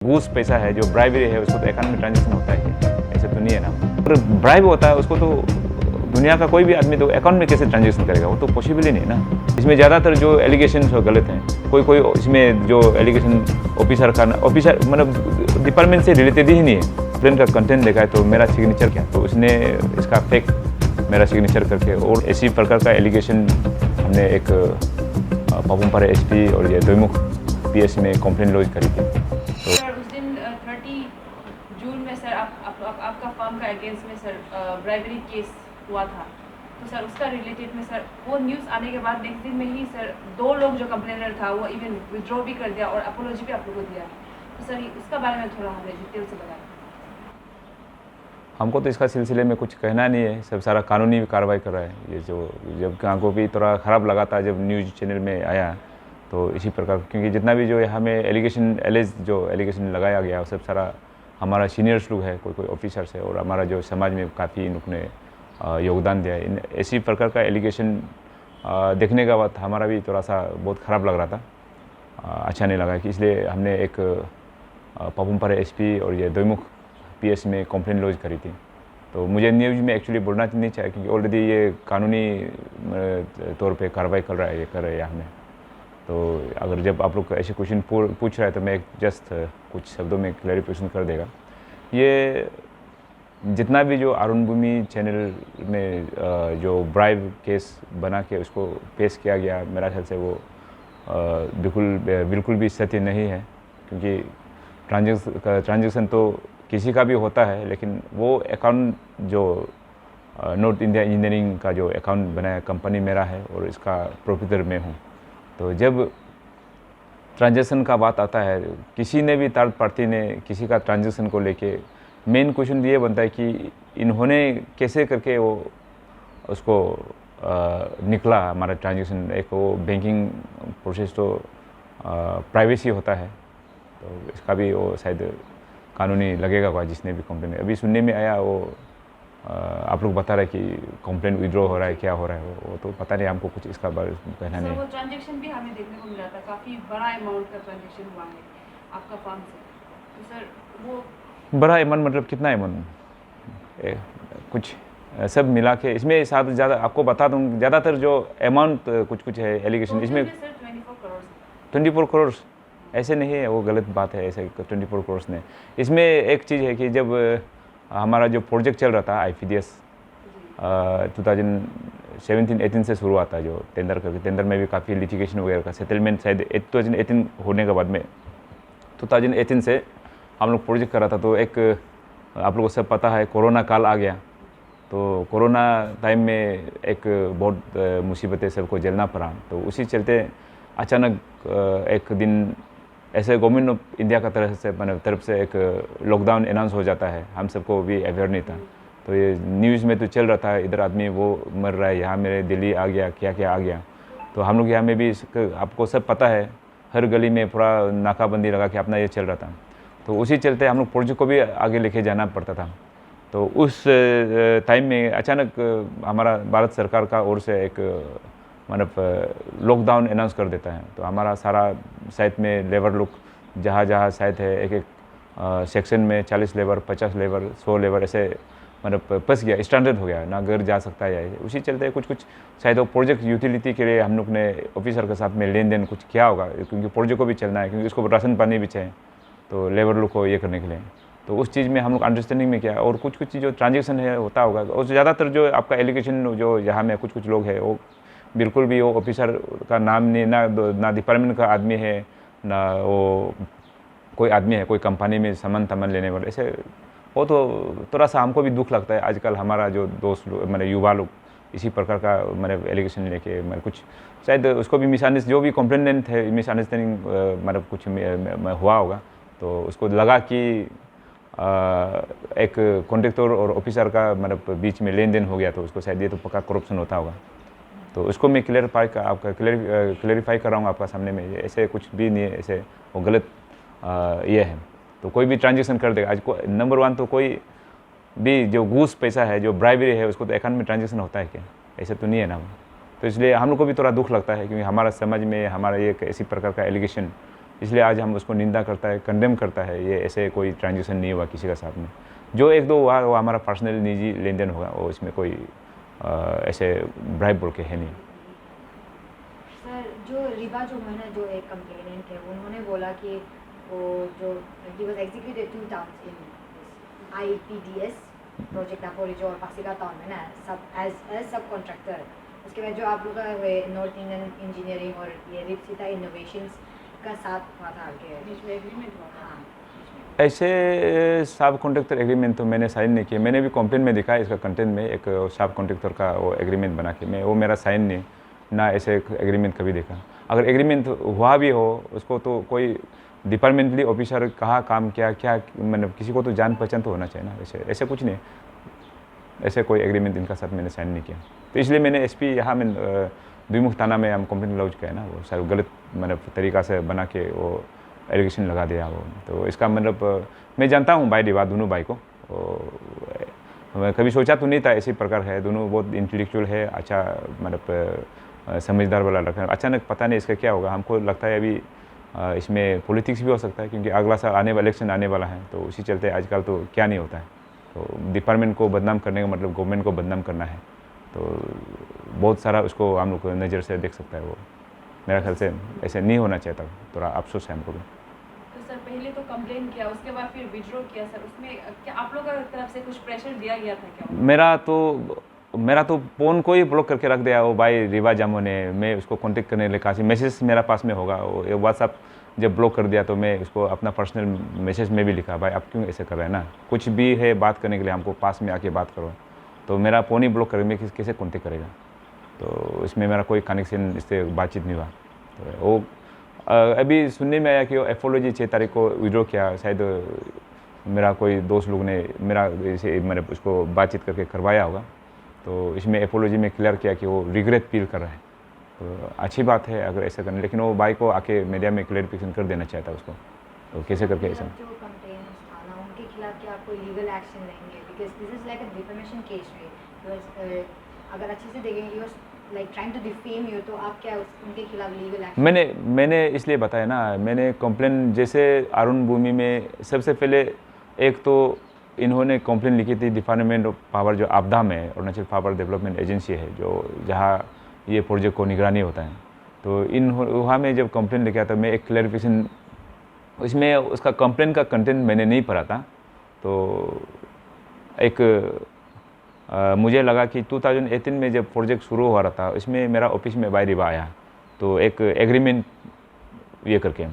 घूस पैसा है, जो ब्राइबरी है, उसको तो अकाउंट में ट्रांजेक्शन होता है क्या? ऐसे तो नहीं है ना। अगर ब्राइब होता है उसको तो दुनिया का कोई भी आदमी तो अकाउंट में कैसे ट्रांजेक्शन करेगा? वो तो पॉसिबल ही नहीं है ना। इसमें ज़्यादातर जो एलिगेशन गलत हैं, कोई कोई इसमें जो एलिगेशन ऑफिसर मतलब डिपार्टमेंट से रिलेटेड ही नहीं है। प्लेन का कंटेंट देखा है तो मेरा सिग्नेचर क्या, तो उसने इसका फेक मेरा सिग्नेचर करके और इसी प्रकार का एलिगेशन हमने एक पापुमपारे एसपी और ये दोईमुख पीएस में कंप्लेंट लॉन्च करी थी। तो सर उस दिन 30 जून में सर आपका फर्म का अगेंस्ट में सर ब्राइबरी केस हुआ था, तो सर उसका रिलेटेड में सर वो न्यूज़ आने के बाद नेक्स्ट दिन में ही सर 2 लोग जो कंप्लेनर था वो इवन विड्रॉ भी कर दिया और अपोलॉजी भी आप लोगों को दिया। तो सर उसका बारे में थोड़ा हमें डिटेल से बताएं। हमको तो इसका सिलसिले में कुछ कहना नहीं है, सब सारा कानूनी कार्रवाई कर रहा है। ये जो जब हमको भी थोड़ा ख़राब लगा था जब न्यूज़ चैनल में आया, तो इसी प्रकार क्योंकि जितना भी जो यहाँ में एलिगेशन लगाया गया वो सब सारा हमारा सीनियर्स लोग है, कोई कोई ऑफिसर्स है और हमारा जो समाज में काफ़ी इन्होंने योगदान दिया है। इसी प्रकार का एलिगेशन देखने का बाद हमारा भी थोड़ा सा बहुत ख़राब लग रहा था, अच्छा नहीं लगा कि इसलिए हमने एक पापुमपारे एसपी और ये दोईमुख पीएस में कंप्लेंट लॉन्च करी थी। तो मुझे न्यूज़ में एक्चुअली बोलना नहीं चाहिए क्योंकि ऑलरेडी ये कानूनी तौर पे कार्रवाई कर रहे हैं हमें। तो अगर जब आप लोग ऐसे क्वेश्चन पूछ रहे हैं तो मैं जस्ट कुछ शब्दों में क्लैरिफिकेशन कर देगा। ये जितना भी जो अरुण भूमि चैनल में जो ब्राइब केस बना के उसको पेश किया गया, मेरा ख्याल से वो बिल्कुल भी सत्य नहीं है, क्योंकि ट्रांजेक्शन तो किसी का भी होता है, लेकिन वो अकाउंट जो नॉर्थ इंडिया इंजीनियरिंग का जो अकाउंट बनाया कंपनी मेरा है और इसका प्रोप्राइटर मैं हूँ। तो जब ट्रांजेक्शन का बात आता है, किसी ने भी थर्ड पार्टी ने किसी का ट्रांजेक्शन को लेके मेन क्वेश्चन ये बनता है कि इन्होंने कैसे करके वो उसको निकला हमारा ट्रांजेक्शन। एक वो बैंकिंग प्रोसेस तो प्राइवेसी होता है, तो इसका भी वो शायद कानूनी लगेगा कोई जिसने भी कंप्लेन। अभी सुनने में आया वो आप लोग बता रहे कि कंप्लेन विड्रॉ हो रहा है, क्या हो रहा है वो तो पता नहीं, हमको कुछ इसका बारे में कहना नहीं। वो ट्रांजेक्शन भी हमें देखने को मिला था, काफ़ी बड़ा अमाउंट का ट्रांजेक्शन हुआ है आपका फर्म से। तो सर वो बड़ा अमाउंट मतलब कितना अमाउंट? कुछ सब मिला के इसमें साथ ज़्यादा आपको बता दूँ, ज़्यादातर जो अमाउंट कुछ है एलिगेशन इसमें सर 24 करोड़। 24 करोड़ ऐसे नहीं है, वो गलत बात है। ऐसे 24 करोड़ ने इसमें एक चीज़ है कि जब हमारा जो प्रोजेक्ट चल रहा था IPDS 2017-18 से शुरू आता है जो टेंडर में भी काफ़ी लिटिगेशन वगैरह का सेटलमेंट शायद 2018 होने के बाद में 2018 से हम लोग प्रोजेक्ट कर रहा था। तो एक आप लोगों को सब पता है कोरोना काल आ गया, तो कोरोना टाइम में एक बहुत मुसीबतें सबको झेलना पड़ा। तो उसी चलते अचानक एक दिन ऐसे गवर्नमेंट ऑफ इंडिया का तरफ से एक लॉकडाउन अनाउंस हो जाता है, हम सबको भी अवेयर नहीं था। तो ये न्यूज़ में तो चल रहा था, इधर आदमी वो मर रहा है, यहाँ मेरे दिल्ली आ गया, क्या क्या आ गया। तो हम लोग यहाँ में भी आपको सब पता है, हर गली में पूरा नाकाबंदी लगा के अपना ये चल रहा था। तो उसी चलते हम लोग प्रोजेक्ट को भी आगे लेके जाना पड़ता था। तो उस टाइम में अचानक हमारा भारत सरकार का ओर से एक मतलब लॉकडाउन अनाउंस कर देता है। तो हमारा सारा साइट में लेबर लोग जहाँ जहाँ साइट है एक सेक्शन में 40 लेबर, 50 लेबर, 100 लेबर ऐसे मतलब फंस गया, स्टैंडर्ड हो गया ना, घर जा सकता है। उसी चलते कुछ शायद वो प्रोजेक्ट यूटिलिटी के लिए हम लोग ने ऑफिसर के साथ में लेन देन कुछ किया होगा, क्योंकि प्रोजेक्ट को भी चलना है, क्योंकि उसको राशन पानी भी चाहिए तो लेबर लोग को ये करने के लिए। तो उस चीज़ में हम लोग अंडरस्टैंडिंग में किया और कुछ जो ट्रांजेक्शन है होता होगा। और ज़्यादातर जो आपका एलिगेशन जो यहाँ में कुछ लोग है वो बिल्कुल भी वो ऑफिसर का नाम नहीं, ना डिपार्टमेंट का आदमी है, ना वो कोई आदमी है कोई कंपनी में सामान लेने वाले ऐसे। वो तो थोड़ा सा हमको भी दुख लगता है आजकल हमारा जो दोस्त लोग मेरे युवा लोग इसी प्रकार का मेरे एलिगेशन लेके मेरे कुछ शायद उसको भी जो भी कंप्लेनेंट है मिसअंडरस्टैंडिंग मतलब कुछ हुआ होगा। तो उसको लगा कि एक कॉन्ट्रैक्टर और ऑफिसर का मतलब बीच में लेन देन हो गया, तो उसको शायद ये तो पक्का करप्शन होता होगा। तो उसको मैं क्लेरिफाई कर रहा हूँ आपका सामने में, ऐसे कुछ भी नहीं है, ऐसे वो गलत ये है। तो कोई भी ट्रांजेक्शन कर देगा आज नंबर 1 तो कोई भी जो घूस पैसा है, जो ब्राइबरी है, उसको तो अकाउंट में ट्रांजेक्शन होता है क्या? ऐसे तो नहीं है ना। तो इसलिए हम लोग को भी थोड़ा दुख लगता है, क्योंकि हमारा समाज में हमारा एक ऐसी प्रकार का एलिगेशन इसलिए आज हम उसको निंदा करता है, कंडेम करता है। ये ऐसे कोई ट्रांजेक्शन नहीं हुआ किसी का साथ में, जो एक दो हुआ वो हमारा पर्सनल निजी लेन देन होगा, वो इसमें कोई ऐसे ब्राइब बोल के है नहीं। सर जो रिबा जो है ना, जो एक कंप्लेनेंट है, उन्होंने बोला कि वो जो he was executed 2 towns in IPDS project अपोरिजो और पासिका टाउन में ना, सब एज सब कॉन्ट्रैक्टर। उसके बाद जो आप लोग का नॉर्थ इंडियन इंजीनियरिंग और ये रिप्सिता इनोवेशंस का साथ हुआ था आगे, बीच में एग्रीमेंट हुआ था। हाँ ऐसे सब कॉन्ट्रैक्टर एग्रीमेंट तो मैंने साइन नहीं किया। मैंने भी कंप्लेन में दिखा इसका कंटेंट में एक सब कॉन्ट्रैक्टर का वो एग्रीमेंट बना के, मैं वो मेरा साइन नहीं, ना ऐसे एग्रीमेंट कभी देखा। अगर एग्रीमेंट हुआ भी हो उसको तो कोई डिपार्टमेंटली ऑफिसर कहाँ काम किया क्या, मतलब किसी को तो जान पहचान तो होना चाहिए ना। ऐसे ऐसे कुछ नहीं, ऐसे कोई एग्रीमेंट इनका साथ मैंने साइन नहीं किया। तो इसलिए मैंने SP यहाँ में द्विमुख थाना में हम कंप्लेंट लॉन्च किया है ना, वो सर गलत मतलब तरीक़ा से बना के वो एलिगेशन लगा दिया वो। तो इसका मतलब मैं जानता हूँ भाई रिवा दोनों भाई को, मैं कभी सोचा तो नहीं था इसी प्रकार है। दोनों बहुत इंटेलेक्चुअल है, अच्छा मतलब समझदार वाला लड़का है। अचानक पता नहीं इसका क्या होगा, हमको लगता है अभी इसमें पॉलिटिक्स भी हो सकता है, क्योंकि अगला साल आने वाला इलेक्शन आने वाला है। तो उसी चलते आजकल तो क्या नहीं होता है, तो डिपार्टमेंट को बदनाम करने का मतलब गवर्नमेंट को बदनाम करना है। तो बहुत सारा उसको हम लोग नज़र से देख सकता है वो। मेरा ख्याल से ऐसे नहीं होना चाहिए था, थोड़ा अफसोस है हमको भी। तो सर पहले तो कंप्लेन किया, उसके बाद फिर विड्रॉ किया सर, उसमें क्या आप लोगों की तरफ से कुछ प्रेशर दिया गया था क्या? मेरा तो फ़ोन को ही ब्लॉक करके रख दिया वो भाई रिवा जामो ने। मैं उसको कांटेक्ट करने के लिए कहा, मैसेज मेरा पास में होगा, वो व्हाट्सअप जब ब्लॉक कर दिया तो मैं उसको अपना पर्सनल मैसेज में भी लिखा, भाई आप क्यों ऐसे कर रहे हैं ना, कुछ भी है बात करने के लिए हमको पास में आके बात करो। तो मेरा फ़ोन ही ब्लॉक कर, मैं कैसे कांटेक्ट करेगा। तो इसमें मेरा कोई कनेक्शन, इससे बातचीत नहीं हुआ। तो वो अभी सुनने में आया कि वो एपोलॉजी 6 तारीख को विड्रॉ किया, शायद मेरा कोई दोस्त लोग ने मेरा इसे मैंने उसको बातचीत करके करवाया होगा। तो इसमें एपोलॉजी में क्लियर किया कि वो रिग्रेट फील कर रहा है। तो अच्छी बात है अगर ऐसा करना, लेकिन वो भाई को आके मीडिया में क्लैरिफिकेशन कर देना चाहता उसको, तो कैसे करके ऐसा। जो कंप्लेंट्स था ना, उनके खिलाफ क्या आप कोई लीगल एक्शन लेंगे? Because this is like a defamation case way, अगर अच्छे से देखेंगे you are like trying to defame you, तो आप क्या उनके खिलाफ लीगल एक्शन? मैंने इसलिए बताया ना, मैंने कंप्लेन जैसे अरुण भूमि में सबसे पहले एक तो इन्होंने कंप्लेन लिखी थी डिपार्टमेंट ऑफ पावर, जो आपदा में अरुणाचल पावर डेवलपमेंट एजेंसी है, जो जहाँ ये प्रोजेक्ट को निगरानी होता है। तो वहाँ में जब कंप्लेन लिखा तो मैं एक क्लैरिफिकेशन, इसमें उसका कंप्लेन का कंटेंट मैंने नहीं पढ़ा था। तो एक मुझे लगा कि 2018 में जब प्रोजेक्ट शुरू हो रहा था, इसमें मेरा ऑफिस में भाई रिवा आया, तो एक एग्रीमेंट ये करके,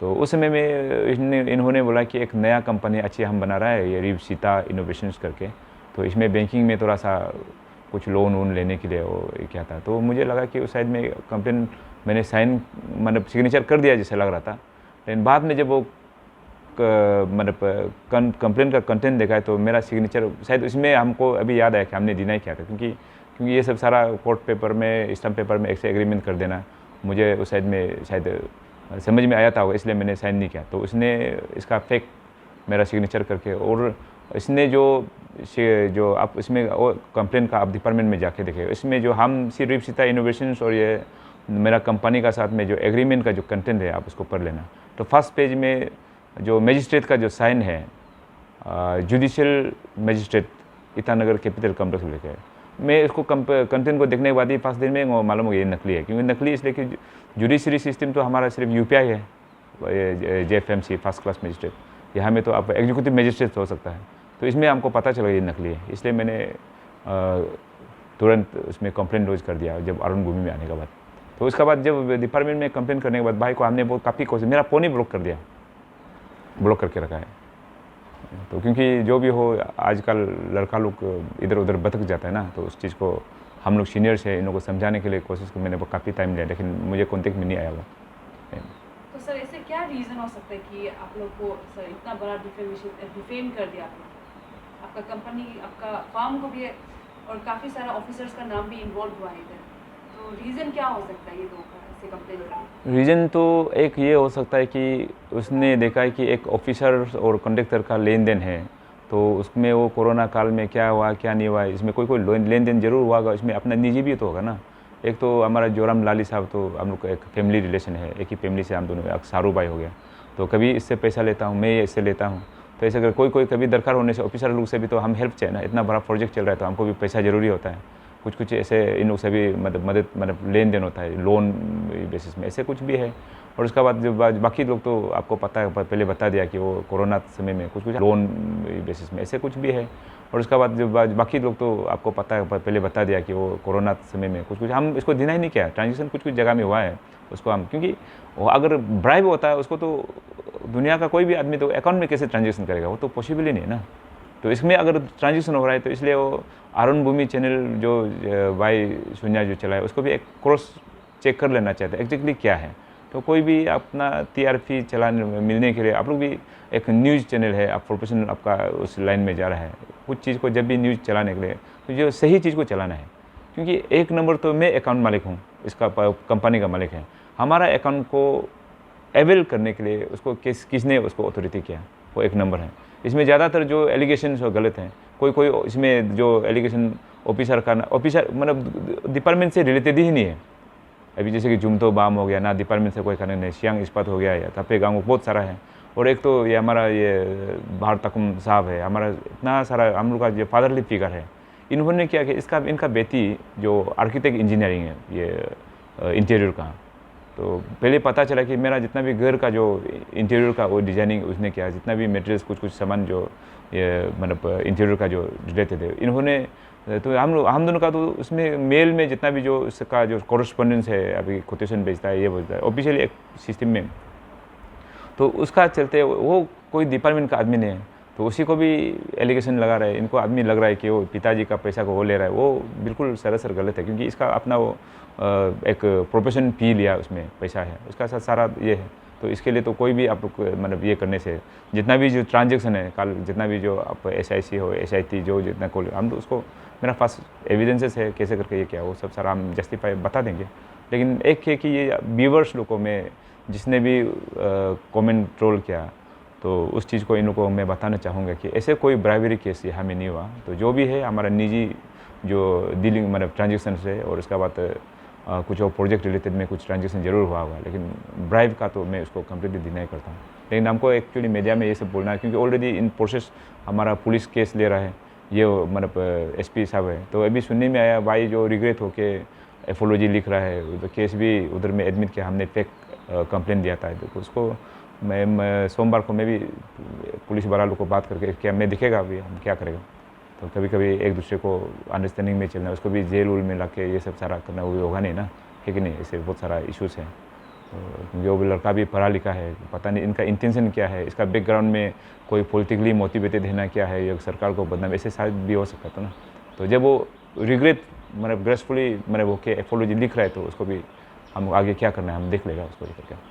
तो उस समय में इन्होंने बोला कि एक नया कंपनी अच्छी हम बना रहा है, ये रिप्सिता इनोवेशंस करके, तो इसमें बैंकिंग में थोड़ा सा कुछ लोन वोन लेने के लिए वो क्या था। तो मुझे लगा कि उस साइड में कंप्लेन मैंने साइन मतलब सिग्नेचर कर दिया जैसे लग रहा था, लेकिन बाद में जब वो मतलब कंप्लेन का कंटेंट देखा है तो मेरा सिग्नेचर शायद इसमें हमको अभी याद आया कि हमने डिनाई किया था, क्योंकि ये सब सारा कोर्ट पेपर में स्टम्प पेपर में ऐसे एग्रीमेंट कर देना मुझे उस साइड में शायद समझ में आया था होगा, इसलिए मैंने साइन नहीं किया। तो उसने इसका फेक मेरा सिग्नेचर करके, और इसने जो आप इसमें कंप्लेन का आप डिपार्टमेंट में जाके देखें, इसमें जो हम रिप्सिता इनोवेशंस और ये मेरा कंपनी का साथ में जो एग्रीमेंट का जो कंटेंट है आप उसको पढ़ लेना। तो फर्स्ट पेज में जो मजिस्ट्रेट का जो साइन है, judicial magistrate Itanagar capital complex लिखे है। मैं इसको कंटेंट को देखने के बाद ही 5 दिन में वो मालूम हो गया ये नकली है, क्योंकि नकली इसलिए कि जुडिशरी सिस्टम तो हमारा सिर्फ UPI है, JFMC फर्स्ट क्लास मजिस्ट्रेट, यहाँ में तो आप एग्जीक्यूटिव मजिस्ट्रेट हो सकता है। तो इसमें हमको पता चला ये नकली है, इसलिए मैंने तुरंत उसमें कंप्लेंट लॉन्च कर दिया जब अरुण भूमि में आने के बाद। तो उसके बाद जब डिपार्टमेंट में कंप्लेंट करने के बाद भाई को हमने बहुत काफ़ी कोशिश, मेरा फ़ोन ही ब्लॉक कर दिया, ब्लॉक करके रखा है। तो क्योंकि जो भी हो आजकल लड़का लोग इधर उधर भटक जाता है ना, तो उस चीज़ को हम लोग सीनियर्स है, इन लोगों को समझाने के लिए कोशिश की, मैंने काफ़ी टाइम लिया, लेकिन मुझे कॉन्टेक्ट में नहीं आया वो। तो सर ऐसे क्या रीज़न हो सकता है कि आप लोग को सर इतना बड़ा डिफेम कर दिया आपका कंपनी, आपका फार्म को भी, और काफ़ी सारा ऑफिसर्स का नाम भी इन्वॉल्व हुआ है इधर, तो रीज़न क्या हो सकता है ये दो का ऐसे कंप्लेन करने? रीज़न तो एक ये हो सकता है कि उसने देखा है कि एक ऑफिसर और कंडक्टर का लेन देन है, तो उसमें वो कोरोना काल में क्या हुआ क्या नहीं हुआ, इसमें कोई लेन देन जरूर हुआ होगा, इसमें अपना निजी भी तो होगा ना। एक तो हमारा जोराम लाली साहब तो हम लोग का एक फैमिली रिलेशन है, एक ही फैमिली से हम दोनों, एक सारू भाई हो गया, तो कभी इससे पैसा लेता हूँ, मैं इससे लेता हूँ। तो ऐसे अगर कोई कभी दरकार होने से ऑफिसर लोग से भी तो हम हेल्प चाहिए ना, इतना बड़ा प्रोजेक्ट चल रहा है तो हमको भी पैसा ज़रूरी होता है। कुछ ऐसे इन लोग से भी मदद लेन देन होता है, लोन बेसिस में, ऐसे कुछ भी है। और उसके बाद जो बाकी लोग तो आपको पता है, पहले बता दिया कि वो कोरोना समय में कुछ लोन बेसिस में ऐसे कुछ भी है। और उसके बाद जो बाकी लोग तो आपको पता है, पहले बता दिया कि वो कोरोना समय में कुछ हम इसको डिनाई नहीं किया, ट्रांजेक्शन कुछ जगह में हुआ है उसको हम, क्योंकि वो अगर ब्राइब होता है उसको तो दुनिया का कोई भी आदमी तो अकाउंट में कैसे ट्रांजेक्शन करेगा, वो तो पॉसिबल ही नहीं है ना। तो इसमें अगर ट्रांजेक्शन हो रहा है तो इसलिए वो अरुण भूमि चैनल जो भाई शून्य जो चला है उसको भी एक क्रॉस चेक कर लेना चाहते हैं एग्जैक्टली क्या है। तो कोई भी अपना टीआरपी चलाने मिलने के लिए आप लोग भी एक न्यूज़ चैनल है, आप प्रोफेशनल आपका उस लाइन में जा रहा है, कुछ चीज़ को जब भी न्यूज़ चलाने के लिए तो जो सही चीज़ को चलाना है, क्योंकि एक नंबर तो मैं अकाउंट मालिक हूँ, इसका कंपनी का मालिक है, हमारा अकाउंट को अवेल करने के लिए उसको किसने उसको अथॉरिटी किया, वो एक नंबर है। इसमें ज़्यादातर जो एलिगेशन गलत हैं, कोई इसमें जो एलिगेशन ऑफिसर मतलब डिपार्टमेंट से रिलेटेड ही नहीं है। अभी जैसे कि जुमतो बाम हो गया ना, डिपार्टमेंट से कोई कनेक्ट नहीं, सियांग इस्पात हो गया या तपे गाँव बहुत सारा है। और एक तो ये हमारा ये भारत तकुम साहब है, हमारा इतना सारा हम लोग का ये फादरली फिगर है। इन्होंने क्या कि इनका बेटी जो आर्किटेक्ट इंजीनियरिंग है ये इंटीरियर का, तो पहले पता चला कि मेरा जितना भी घर का जो इंटीरियर का वो डिज़ाइनिंग उसने किया, जितना भी मटेरियल्स कुछ सामान जो ये मतलब इंटीरियर का जो रिलेटेड है इन्होंने, तो हम दोनों का तो उसमें मेल में जितना भी जो उसका जो कॉरेस्पॉन्डेंस है, अभी कोटेशन भेजता है, ये भेजता है ऑफिशियली एक सिस्टम में, तो उसका चलते वो कोई डिपार्टमेंट का आदमी नहीं है, तो उसी को भी एलिगेशन लगा रहा है। इनको आदमी लग रहा है कि वो पिताजी का पैसा को वो ले रहा है, वो बिल्कुल सरासर गलत है, क्योंकि इसका अपना वो एक प्रोफेशन फी लिया, उसमें पैसा है, उसका सारा ये है। तो इसके लिए तो कोई भी आप लोग मतलब ये करने से जितना भी जो ट्रांजेक्शन है कल, जितना भी जो आप SIC हो SIT जो जितना कॉल, हम तो उसको मेरा पास एविडेंसेस है कैसे करके ये क्या, वो सब सारा हम जस्टिफाई बता देंगे। लेकिन एक है कि ये व्यूवर्स लोगों को में जिसने भी कमेंट ट्रोल किया, तो उस चीज़ को इन लोगों को मैं बताना चाहूँगा कि ऐसे कोई ब्राइबरी केस यहाँ में नहीं हुआ। तो जो भी है हमारा निजी जो डीलिंग मतलब ट्रांजेक्शन है, और उसके बाद कुछ और प्रोजेक्ट रिलेटेड में कुछ ट्रांजेक्शन जरूर हुआ होगा, लेकिन ब्राइब का तो मैं उसको कम्प्लीटली डिनाई करता हूँ। लेकिन हमको एक्चुअली मीडिया में ये सब बोलना है, क्योंकि ऑलरेडी इन प्रोसेस हमारा पुलिस केस ले रहा है, ये मतलब SP साहब है। तो अभी सुनने में आया भाई जो रिग्रेट होके एपोलॉजी लिख रहा है, तो केस भी उधर में एडमिट किया, हमने फेक कंप्लेंट दिया था। तो उसको मैं सोमवार को मैं भी पुलिस वालों को बात करके क्या मैं दिखेगा अभी हम क्या करेगा। तो कभी कभी एक दूसरे को अंडरस्टैंडिंग में चलना, उसको भी जेल उल में ला के ये सब सारा करना वो होगा नहीं ना, है कि नहीं। ऐसे बहुत सारा इश्यूज़ हैं। तो जो लड़का भी पढ़ा लिखा है, पता नहीं इनका इंटेंशन क्या है, इसका बैकग्राउंड में कोई पॉलिटिकली मोटिवेटेड है ना क्या है, या सरकार को बदनाम, ऐसे शायद भी हो सकता था ना। तो जब वो रिग्रेट मतलब ग्रेसफुली मतलब ओके एपोलॉजी लिख रहा है, तो उसको भी हम आगे क्या करना है हम देख लेगा उसको लेकर के।